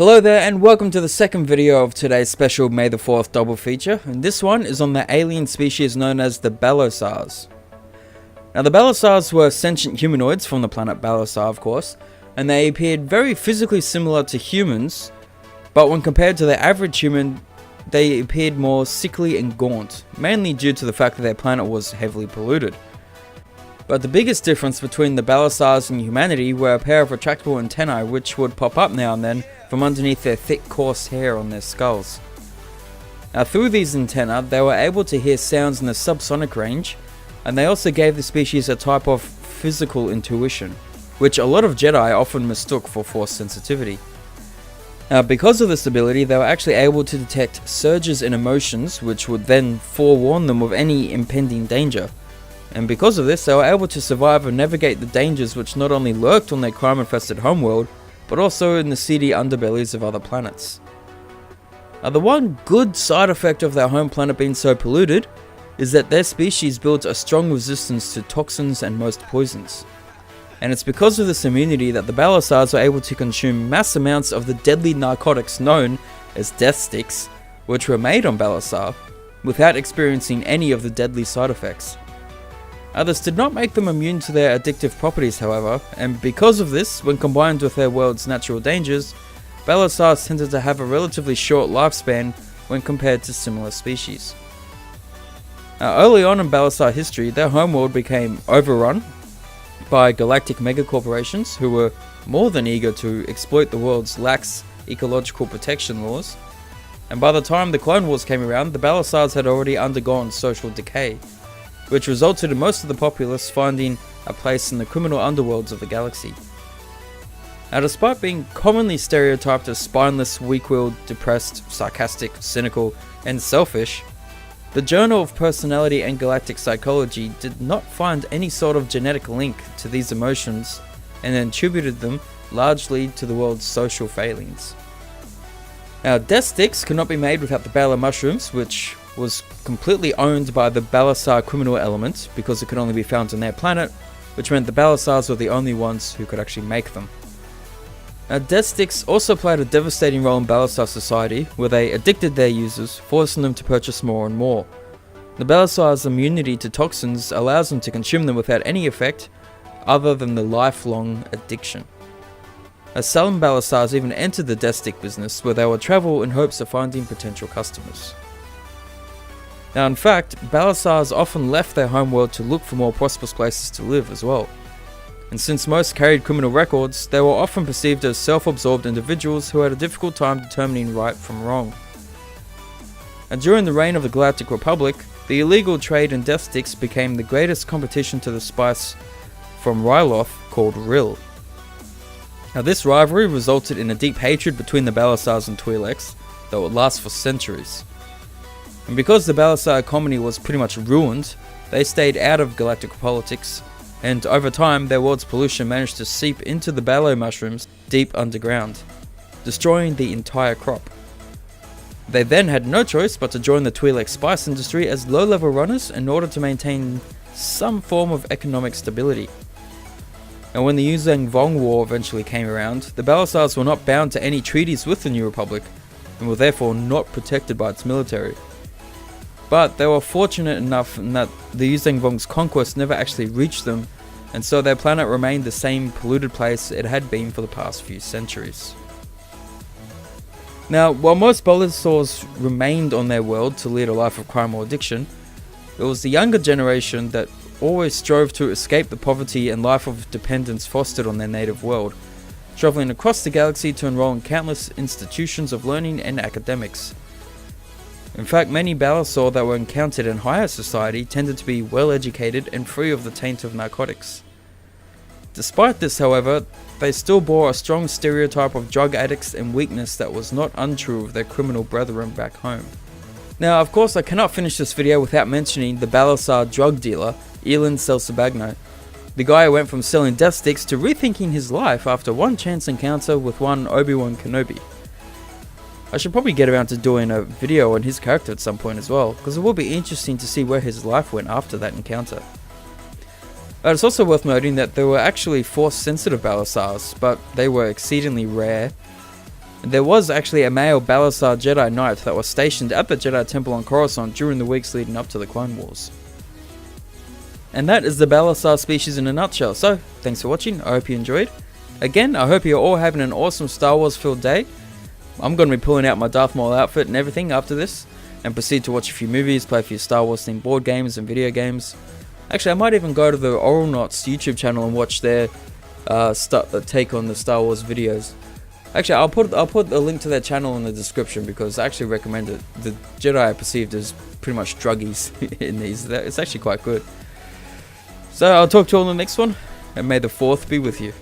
Hello there and welcome to the second video of today's special May the 4th double feature, and this one is on the alien species known as the Balosars. Now the Balosars were sentient humanoids from the planet Balosar, of course, and they appeared very physically similar to humans, but when compared to the average human, they appeared more sickly and gaunt, mainly due to the fact that their planet was heavily polluted. But the biggest difference between the Balosars and humanity were a pair of retractable antennae which would pop up now and then from underneath their thick coarse hair on their skulls. Now through these antennae they were able to hear sounds in the subsonic range, and they also gave the species a type of physical intuition, which a lot of Jedi often mistook for Force sensitivity. Now because of this ability they were actually able to detect surges in emotions which would then forewarn them of any impending danger. And because of this, they were able to survive and navigate the dangers which not only lurked on their crime-infested homeworld, but also in the seedy underbellies of other planets. Now, the one good side effect of their home planet being so polluted is that their species builds a strong resistance to toxins and most poisons. And it's because of this immunity that the Balosars were able to consume mass amounts of the deadly narcotics known as death sticks, which were made on Balosar, without experiencing any of the deadly side effects. This did not make them immune to their addictive properties, however, and because of this, when combined with their world's natural dangers, Balosars tended to have a relatively short lifespan when compared to similar species. Early on in Balosar history, their homeworld became overrun by galactic megacorporations who were more than eager to exploit the world's lax ecological protection laws, and by the time the Clone Wars came around, the Balosars had already undergone social decay, which resulted in most of the populace finding a place in the criminal underworlds of the galaxy. Now, despite being commonly stereotyped as spineless, weak-willed, depressed, sarcastic, cynical, and selfish, the Journal of Personality and Galactic Psychology did not find any sort of genetic link to these emotions and attributed them largely to the world's social failings. Now, death sticks could not be made without the Bala mushrooms, which was completely owned by the Balosar criminal element because it could only be found on their planet, which meant the Balosars were the only ones who could actually make them. Now, death sticks also played a devastating role in Balosar society, where they addicted their users, forcing them to purchase more and more. The Balosar's immunity to toxins allows them to consume them without any effect other than the lifelong addiction. Some Balosars even entered the death stick business, where they would travel in hopes of finding potential customers. Now in fact, Balosars often left their homeworld to look for more prosperous places to live as well. And since most carried criminal records, they were often perceived as self-absorbed individuals who had a difficult time determining right from wrong. And during the reign of the Galactic Republic, the illegal trade in death sticks became the greatest competition to the spice from Ryloth called Rill. Now this rivalry resulted in a deep hatred between the Balosars and Twi'leks that would last for centuries. And because the Balosar economy was pretty much ruined, they stayed out of galactic politics, and over time their world's pollution managed to seep into the Balo mushrooms deep underground, destroying the entire crop. They then had no choice but to join the Twi'lek spice industry as low-level runners in order to maintain some form of economic stability. And when the Yuzhang Vong War eventually came around, the Balosars were not bound to any treaties with the New Republic, and were therefore not protected by its military. But they were fortunate enough in that the Yuzhang Vong's conquest never actually reached them, and so their planet remained the same polluted place it had been for the past few centuries. Now, while most Balosars remained on their world to lead a life of crime or addiction, it was the younger generation that always strove to escape the poverty and life of dependence fostered on their native world, travelling across the galaxy to enroll in countless institutions of learning and academics. In fact, many Balosar that were encountered in higher society tended to be well educated and free of the taint of narcotics. Despite this, however, they still bore a strong stereotype of drug addicts and weakness that was not untrue of their criminal brethren back home. Now, of course, I cannot finish this video without mentioning the Balosar drug dealer, Elin Selsabagno, the guy who went from selling death sticks to rethinking his life after one chance encounter with one Obi-Wan Kenobi. I should probably get around to doing a video on his character at some point as well, because it will be interesting to see where his life went after that encounter. It's also worth noting that there were actually Force-sensitive Balosars, but they were exceedingly rare, There was actually a male Balosar Jedi Knight that was stationed at the Jedi Temple on Coruscant during the weeks leading up to the Clone Wars. And that is the Balosar species in a nutshell. So, thanks for watching, I hope you enjoyed. Again, I hope you're all having an awesome Star Wars filled day. I'm going to be pulling out my Darth Maul outfit and everything after this, and proceed to watch a few movies, play a few Star Wars themed board games and video games. Actually, I might even go to the Oral Knots YouTube channel and watch their take on the Star Wars videos. Actually, I'll put a link to their channel in the description, because I actually recommend it. The Jedi are perceived as pretty much druggies in these. It's actually quite good. So I'll talk to you all in the next one, and may the 4th be with you.